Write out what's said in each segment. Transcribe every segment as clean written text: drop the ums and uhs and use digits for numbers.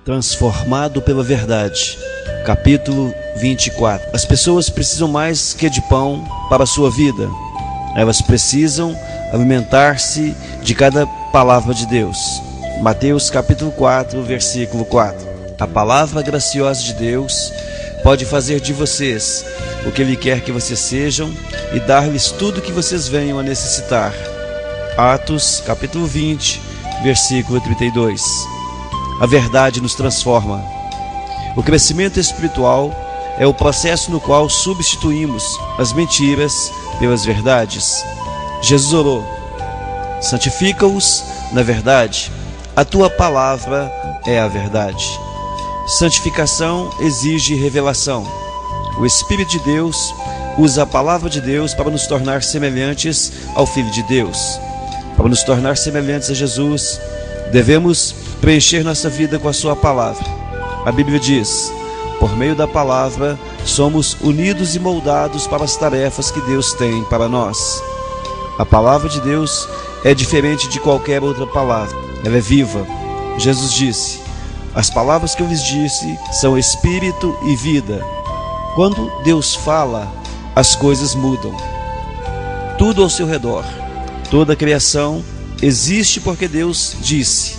Transformado pela verdade. Capítulo 24. As pessoas precisam mais que de pão para a sua vida. Elas precisam alimentar-se de cada palavra de Deus. Mateus capítulo 4, versículo 4. A palavra graciosa de Deus pode fazer de vocês o que Ele quer que vocês sejam e dar-lhes tudo o que vocês venham a necessitar. Atos capítulo 20, versículo 32. A verdade nos transforma. O crescimento espiritual é o processo no qual substituímos as mentiras pelas verdades. Jesus orou: santifica-os na verdade, a tua palavra é a verdade. Santificação exige revelação. O Espírito de Deus usa a palavra de Deus para nos tornar semelhantes ao Filho de Deus. Para nos tornar semelhantes a Jesus, devemos preencher nossa vida com a sua palavra. A Bíblia diz: por meio da palavra somos unidos e moldados para as tarefas que Deus tem para nós. A palavra de Deus é diferente de qualquer outra palavra. Ela é viva. Jesus disse: as palavras que eu lhes disse são espírito e vida. Quando Deus fala, as coisas mudam. Tudo ao seu redor, toda a criação existe porque Deus disse.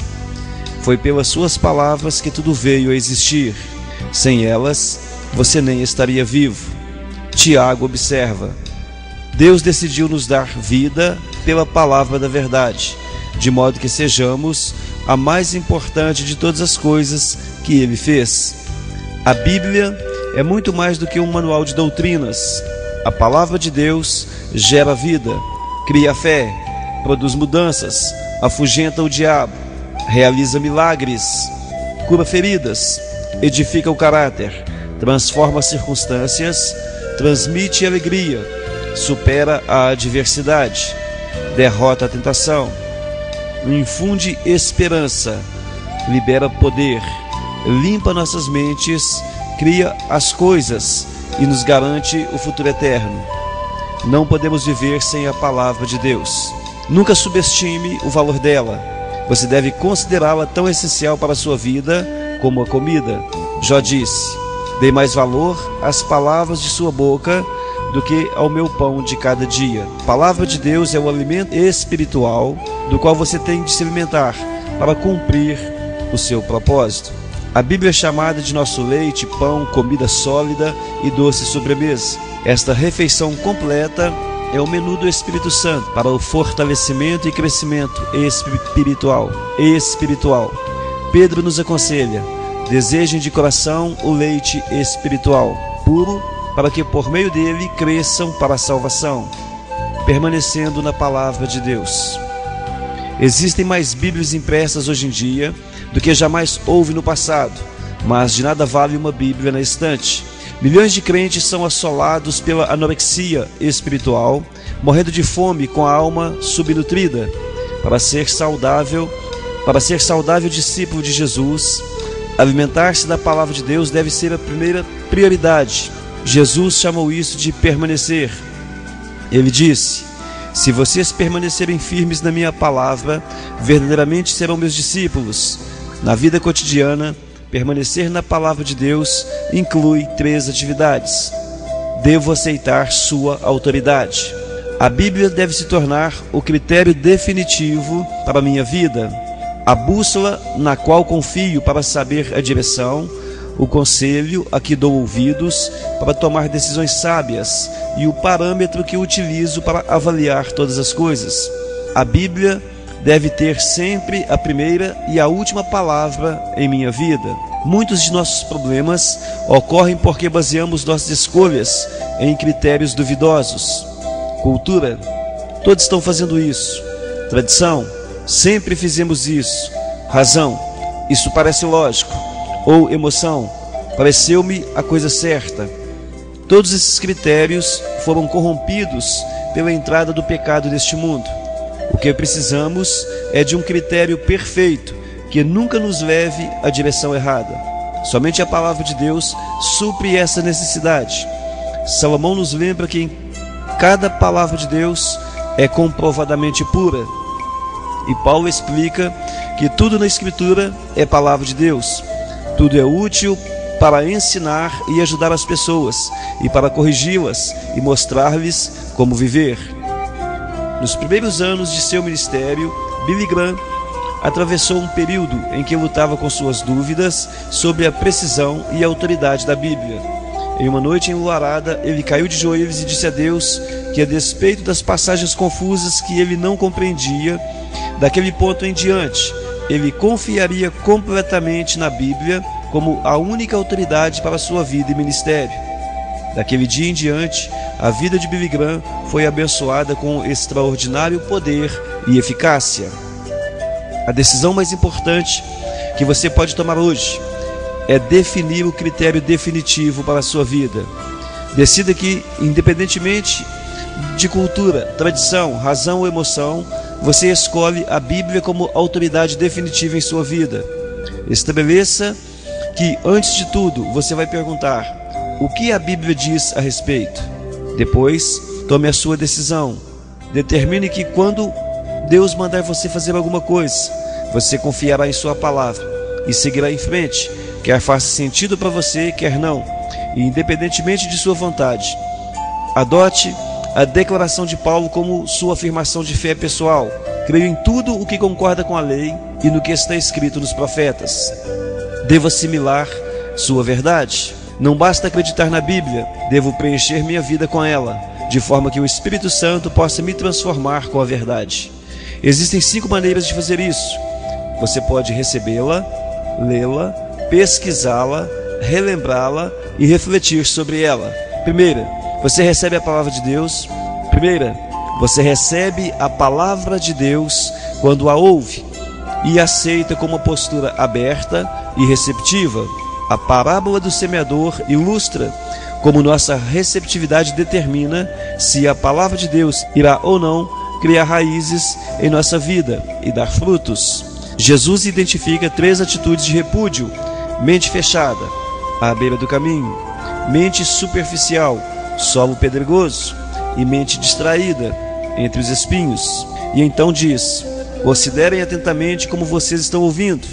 Foi pelas suas palavras que tudo veio a existir. Sem elas, você nem estaria vivo. Tiago observa: Deus decidiu nos dar vida pela palavra da verdade, de modo que sejamos a mais importante de todas as coisas que Ele fez. A Bíblia é muito mais do que um manual de doutrinas. A palavra de Deus gera vida, cria fé, produz mudanças, afugenta o diabo, realiza milagres, cura feridas, edifica o caráter, transforma as circunstâncias, transmite alegria, supera a adversidade, derrota a tentação, infunde esperança, libera poder, limpa nossas mentes, cria as coisas e nos garante o futuro eterno. Não podemos viver sem a palavra de Deus. Nunca subestime o valor dela. Você deve considerá-la tão essencial para a sua vida como a comida. Jó disse: dei mais valor às palavras de sua boca do que ao meu pão de cada dia. A palavra de Deus é o alimento espiritual do qual você tem de se alimentar para cumprir o seu propósito. A Bíblia é chamada de nosso leite, pão, comida sólida e doce sobremesa. Esta refeição completa é o menu do Espírito Santo para o fortalecimento e crescimento espiritual. Pedro nos aconselha: desejem de coração o leite espiritual, puro, para que por meio dele cresçam para a salvação, permanecendo na palavra de Deus. Existem mais Bíblias impressas hoje em dia do que jamais houve no passado, mas de nada vale uma Bíblia na estante. Milhões de crentes são assolados pela anorexia espiritual, morrendo de fome com a alma subnutrida. Para ser saudável discípulo de Jesus, alimentar-se da palavra de Deus deve ser a primeira prioridade. Jesus chamou isso de permanecer. Ele disse: se vocês permanecerem firmes na minha palavra, verdadeiramente serão meus discípulos. Na vida cotidiana, permanecer na palavra de Deus inclui 3 atividades. Devo aceitar sua autoridade. A Bíblia deve se tornar o critério definitivo para a minha vida, a bússola na qual confio para saber a direção, o conselho a que dou ouvidos para tomar decisões sábias e o parâmetro que utilizo para avaliar todas as coisas. A Bíblia deve ter sempre a primeira e a última palavra em minha vida. Muitos de nossos problemas ocorrem porque baseamos nossas escolhas em critérios duvidosos. Cultura: todos estão fazendo isso. Tradição: sempre fizemos isso. Razão: isso parece lógico. Ou emoção: pareceu-me a coisa certa. Todos esses critérios foram corrompidos pela entrada do pecado neste mundo. O que precisamos é de um critério perfeito que nunca nos leve à direção errada. Somente a palavra de Deus supre essa necessidade. Salomão nos lembra que cada palavra de Deus é comprovadamente pura. E Paulo explica que tudo na Escritura é palavra de Deus. Tudo é útil para ensinar e ajudar as pessoas, e para corrigi-las e mostrar-lhes como viver. Nos primeiros anos de seu ministério, Billy Graham atravessou um período em que lutava com suas dúvidas sobre a precisão e a autoridade da Bíblia. Em uma noite enluarada, ele caiu de joelhos e disse a Deus que, a despeito das passagens confusas que ele não compreendia, daquele ponto em diante, ele confiaria completamente na Bíblia como a única autoridade para a sua vida e ministério. Daquele dia em diante, a vida de Billy Graham foi abençoada com extraordinário poder e eficácia. A decisão mais importante que você pode tomar hoje é definir o critério definitivo para a sua vida. Decida que, independentemente de cultura, tradição, razão ou emoção, você escolhe a Bíblia como autoridade definitiva em sua vida. Estabeleça que, antes de tudo, você vai perguntar: o que a Bíblia diz a respeito? Depois, tome a sua decisão. Determine que, quando Deus mandar você fazer alguma coisa, você confiará em sua palavra e seguirá em frente, quer faça sentido para você, quer não, e independentemente de sua vontade. Adote a declaração de Paulo como sua afirmação de fé pessoal. Creio em tudo o que concorda com a lei e no que está escrito nos profetas. Devo assimilar sua verdade. Não basta acreditar na Bíblia, devo preencher minha vida com ela, de forma que o Espírito Santo possa me transformar com a verdade. Existem 5 maneiras de fazer isso. Você pode recebê-la, lê-la, pesquisá-la, relembrá-la e refletir sobre ela. Primeira, você recebe a palavra de Deus. Você recebe a palavra de Deus quando a ouve e aceita com uma postura aberta e receptiva. A parábola do semeador ilustra como nossa receptividade determina se a palavra de Deus irá ou não criar raízes em nossa vida e dar frutos. Jesus identifica 3 atitudes de repúdio: mente fechada, à beira do caminho; mente superficial, solo pedregoso; e mente distraída, entre os espinhos. E então diz: considerem atentamente como vocês estão ouvindo.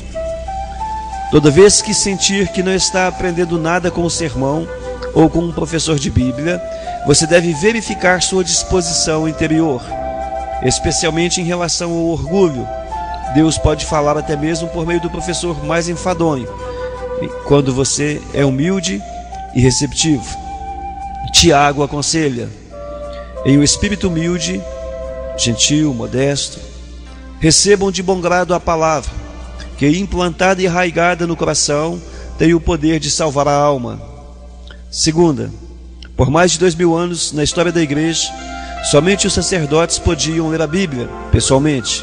Toda vez que sentir que não está aprendendo nada com o sermão ou com um professor de Bíblia, você deve verificar sua disposição interior, especialmente em relação ao orgulho. Deus pode falar até mesmo por meio do professor mais enfadonho, quando você é humilde e receptivo. Tiago aconselha: em um espírito humilde, gentil, modesto, recebam de bom grado a palavra, que, implantada e arraigada no coração, tem o poder de salvar a alma. Segunda, por mais de 2000 anos na história da igreja, somente os sacerdotes podiam ler a Bíblia pessoalmente,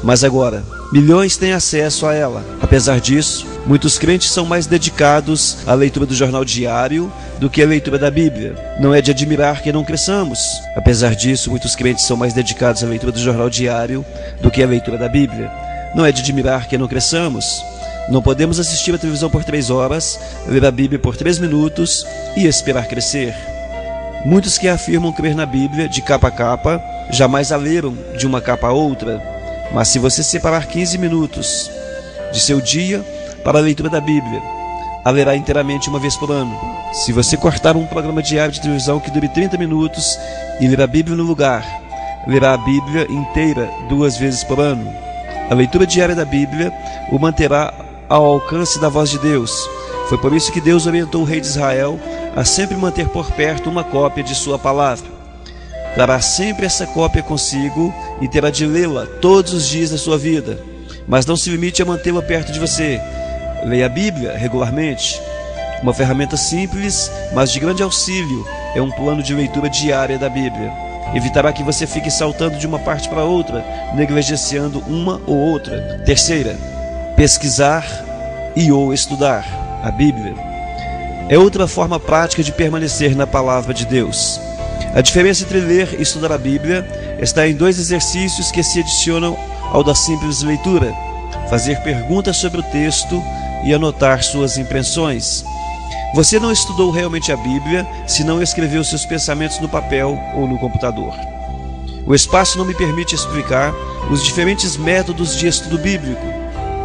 mas agora milhões têm acesso a ela. Apesar disso, muitos crentes são mais dedicados à leitura do jornal diário do que à leitura da Bíblia. Não é de admirar que não cresçamos. Apesar disso, muitos crentes são mais dedicados à leitura do jornal diário do que à leitura da Bíblia. Não é de admirar que não cresçamos. Não podemos assistir a televisão por 3 horas, ler a Bíblia por 3 minutos e esperar crescer. Muitos que afirmam crer na Bíblia de capa a capa, jamais a leram de uma capa a outra. Mas se você separar 15 minutos de seu dia para a leitura da Bíblia, a lerá inteiramente uma vez por ano. Se você cortar um programa diário de televisão que dure 30 minutos e ler a Bíblia no lugar, lerá a Bíblia inteira 2 vezes por ano. A leitura diária da Bíblia o manterá ao alcance da voz de Deus. Foi por isso que Deus orientou o rei de Israel a sempre manter por perto uma cópia de sua palavra. Trará sempre essa cópia consigo e terá de lê-la todos os dias da sua vida. Mas não se limite a mantê-la perto de você. Leia a Bíblia regularmente. Uma ferramenta simples, mas de grande auxílio, é um plano de leitura diária da Bíblia. Evitará que você fique saltando de uma parte para outra, negligenciando uma ou outra. Terceira, pesquisar e ou estudar a Bíblia. É outra forma prática de permanecer na palavra de Deus. A diferença entre ler e estudar a Bíblia está em 2 exercícios que se adicionam ao da simples leitura: fazer perguntas sobre o texto e anotar suas impressões. Você não estudou realmente a Bíblia se não escreveu seus pensamentos no papel ou no computador. O espaço não me permite explicar os diferentes métodos de estudo bíblico.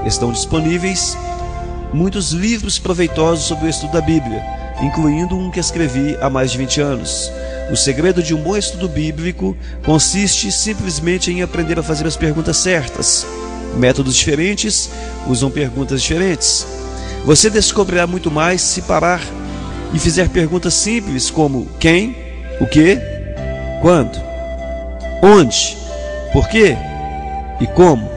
Estão disponíveis muitos livros proveitosos sobre o estudo da Bíblia, incluindo um que escrevi há mais de 20 anos. O segredo de um bom estudo bíblico consiste simplesmente em aprender a fazer as perguntas certas. Métodos diferentes usam perguntas diferentes. Você descobrirá muito mais se parar e fizer perguntas simples como quem, o que, quando, onde, por quê e como.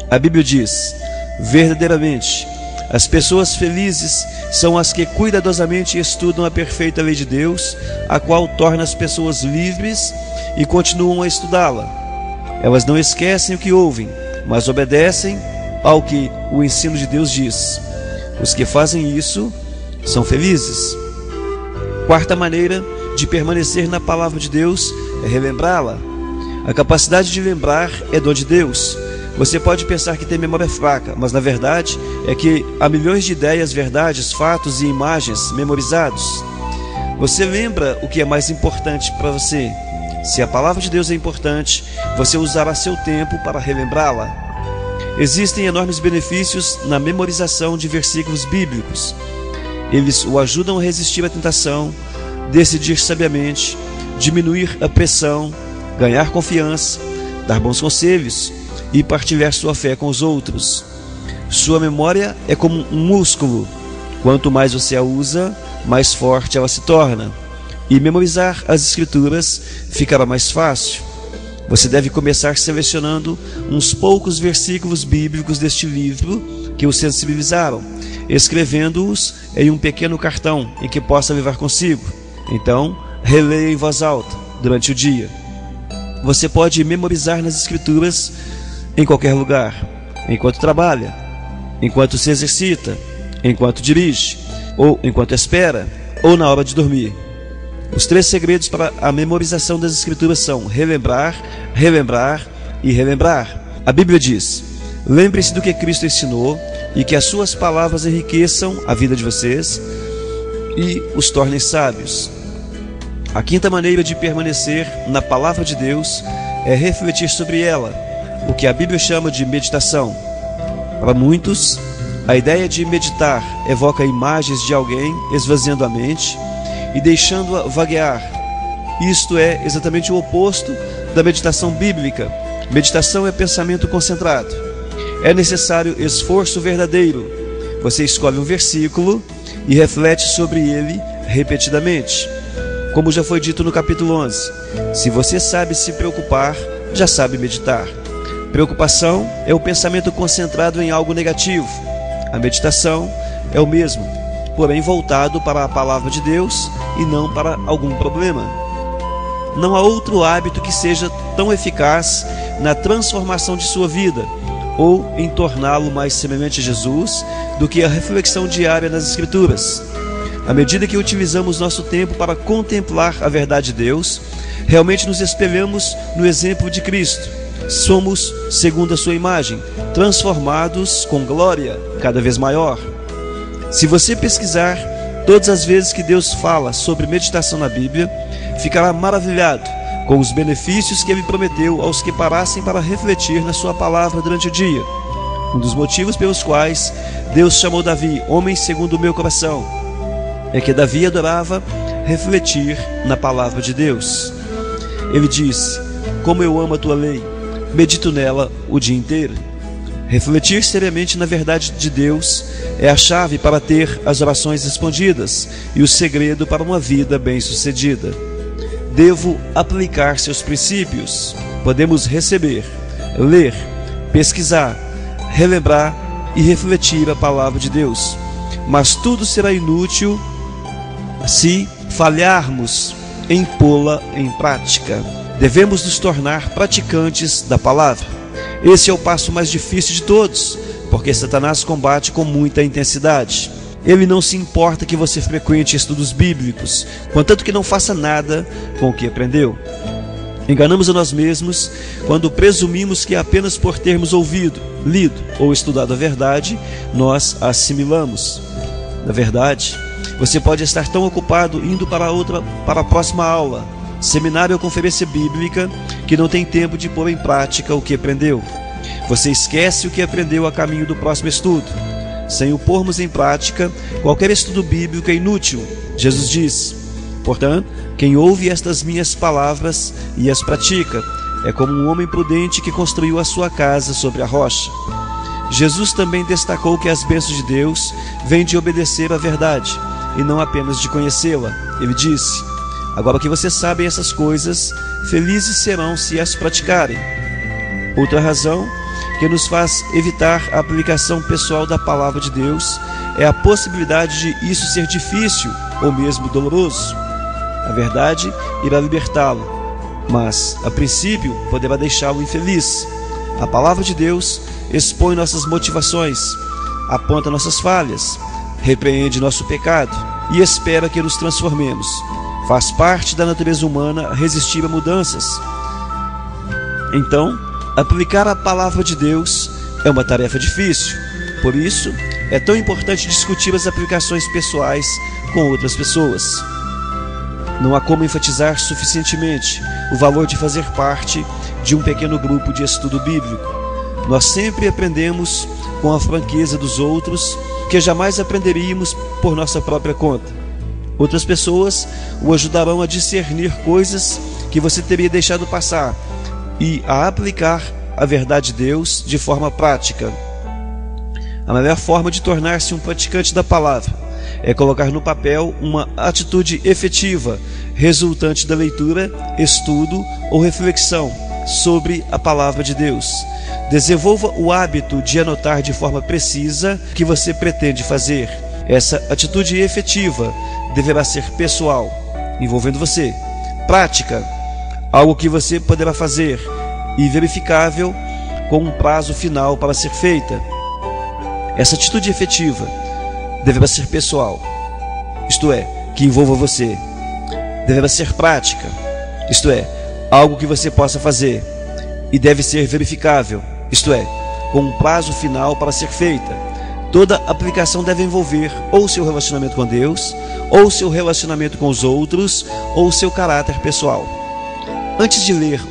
A Bíblia diz: verdadeiramente, as pessoas felizes são as que cuidadosamente estudam a perfeita lei de Deus, a qual torna as pessoas livres e continuam a estudá-la. Elas não esquecem o que ouvem, mas obedecem ao que o ensino de Deus diz. Os que fazem isso são felizes. Quarta maneira de permanecer na palavra de Deus é relembrá-la. A capacidade de lembrar é dom de Deus. Você pode pensar que tem memória fraca, mas na verdade é que há milhões de ideias, verdades, fatos e imagens memorizados. Você lembra o que é mais importante para você. Se a palavra de Deus é importante, você usará seu tempo para relembrá-la. Existem enormes benefícios na memorização de versículos bíblicos. Eles o ajudam a resistir à tentação, decidir sabiamente, diminuir a pressão, ganhar confiança, dar bons conselhos e partilhar sua fé com os outros. Sua memória é como um músculo. Quanto mais você a usa, mais forte ela se torna. E memorizar as Escrituras ficará mais fácil. Você deve começar selecionando uns poucos versículos bíblicos deste livro que o sensibilizaram, escrevendo-os em um pequeno cartão em que possa levar consigo. Então, releia em voz alta durante o dia. Você pode memorizar nas Escrituras em qualquer lugar, enquanto trabalha, enquanto se exercita, enquanto dirige, ou enquanto espera, ou na hora de dormir. Os 3 segredos para a memorização das Escrituras são relembrar, relembrar e relembrar. A Bíblia diz: lembre-se do que Cristo ensinou e que as suas palavras enriqueçam a vida de vocês e os tornem sábios. A quinta maneira de permanecer na palavra de Deus é refletir sobre ela, o que a Bíblia chama de meditação. Para muitos, a ideia de meditar evoca imagens de alguém esvaziando a mente e deixando-a vaguear. Isto é exatamente o oposto da meditação bíblica. Meditação é pensamento concentrado. É necessário esforço verdadeiro. Você escolhe um versículo e reflete sobre ele repetidamente. Como já foi dito no capítulo 11, se você sabe se preocupar, já sabe meditar. Preocupação é o pensamento concentrado em algo negativo. A meditação é o mesmo, porém voltado para a palavra de Deus e não para algum problema. Não há outro hábito que seja tão eficaz na transformação de sua vida ou em torná-lo mais semelhante a Jesus do que a reflexão diária nas Escrituras. À medida que utilizamos nosso tempo para contemplar a verdade de Deus, realmente nos espelhamos no exemplo de Cristo. Somos, segundo a sua imagem, transformados com glória cada vez maior. Se você pesquisar todas as vezes que Deus fala sobre meditação na Bíblia, ficará maravilhado com os benefícios que Ele prometeu aos que parassem para refletir na sua palavra durante o dia. Um dos motivos pelos quais Deus chamou Davi homem segundo o meu coração é que Davi adorava refletir na palavra de Deus. Ele disse: como eu amo a tua lei, medito nela o dia inteiro. Refletir seriamente na verdade de Deus é a chave para ter as orações respondidas e o segredo para uma vida bem-sucedida. Devo aplicar seus princípios. Podemos receber, ler, pesquisar, relembrar e refletir a palavra de Deus, mas tudo será inútil se falharmos em pô-la em prática. Devemos nos tornar praticantes da palavra. Esse é o passo mais difícil de todos, porque Satanás combate com muita intensidade. Ele não se importa que você frequente estudos bíblicos, contanto que não faça nada com o que aprendeu. Enganamos a nós mesmos quando presumimos que apenas por termos ouvido, lido ou estudado a verdade, nós a assimilamos. Na verdade, você pode estar tão ocupado indo para a próxima aula, seminário ou conferência bíblica, que não tem tempo de pôr em prática o que aprendeu. Você esquece o que aprendeu a caminho do próximo estudo. Sem o pormos em prática, qualquer estudo bíblico é inútil. Jesus diz: portanto, quem ouve estas minhas palavras e as pratica é como um homem prudente que construiu a sua casa sobre a rocha. Jesus também destacou que as bênçãos de Deus vêm de obedecer à verdade e não apenas de conhecê-la. Ele disse: agora que vocês sabem essas coisas, felizes serão se as praticarem. Outra razão que nos faz evitar a aplicação pessoal da palavra de Deus é a possibilidade de isso ser difícil ou mesmo doloroso. A verdade irá libertá-lo, mas, a princípio, poderá deixá-lo infeliz. A palavra de Deus expõe nossas motivações, aponta nossas falhas, repreende nosso pecado e espera que nos transformemos. Faz parte da natureza humana resistir a mudanças. Então, aplicar a palavra de Deus é uma tarefa difícil. Por isso, é tão importante discutir as aplicações pessoais com outras pessoas. Não há como enfatizar suficientemente o valor de fazer parte de um pequeno grupo de estudo bíblico. Nós sempre aprendemos com a franqueza dos outros que jamais aprenderíamos por nossa própria conta. Outras pessoas o ajudarão a discernir coisas que você teria deixado passar e a aplicar a verdade de Deus de forma prática. A melhor forma de tornar-se um praticante da palavra é colocar no papel uma atitude efetiva, resultante da leitura, estudo ou reflexão sobre a palavra de Deus. Desenvolva o hábito de anotar de forma precisa o que você pretende fazer. Essa atitude efetiva deverá ser pessoal, envolvendo você. Prática, algo que você poderá fazer, e verificável, com um prazo final para ser feita. Essa atitude efetiva deverá ser pessoal, isto é, que envolva você. Deverá ser prática, isto é, algo que você possa fazer, e deve ser verificável, isto é, com um prazo final para ser feita. Toda aplicação deve envolver ou seu relacionamento com Deus, ou seu relacionamento com os outros, ou seu caráter pessoal. Antes de ler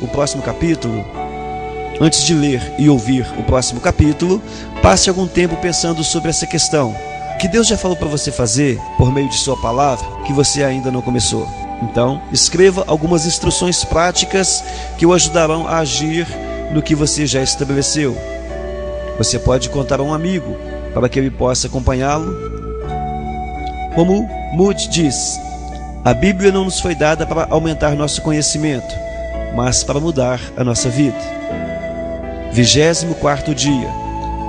e ouvir o próximo capítulo, passe algum tempo pensando sobre essa questão. Que Deus já falou para você fazer por meio de sua palavra que você ainda não começou. Então, escreva algumas instruções práticas que o ajudarão a agir no que você já estabeleceu. Você pode contar a um amigo para que ele possa acompanhá-lo. Como Moody diz: a Bíblia não nos foi dada para aumentar nosso conhecimento, mas para mudar a nossa vida. 24º dia,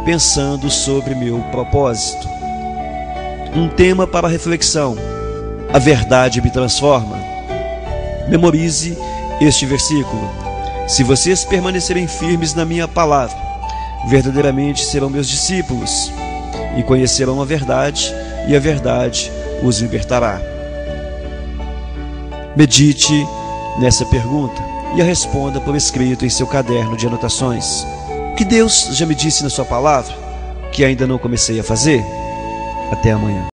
pensando sobre meu propósito. Um tema para reflexão: a verdade me transforma. Memorize este versículo: se vocês permanecerem firmes na minha palavra, verdadeiramente serão meus discípulos, e conhecerão a verdade, e a verdade os libertará. Medite nessa pergunta e a responda por escrito em seu caderno de anotações. O que Deus já me disse na sua palavra que ainda não comecei a fazer? Até amanhã.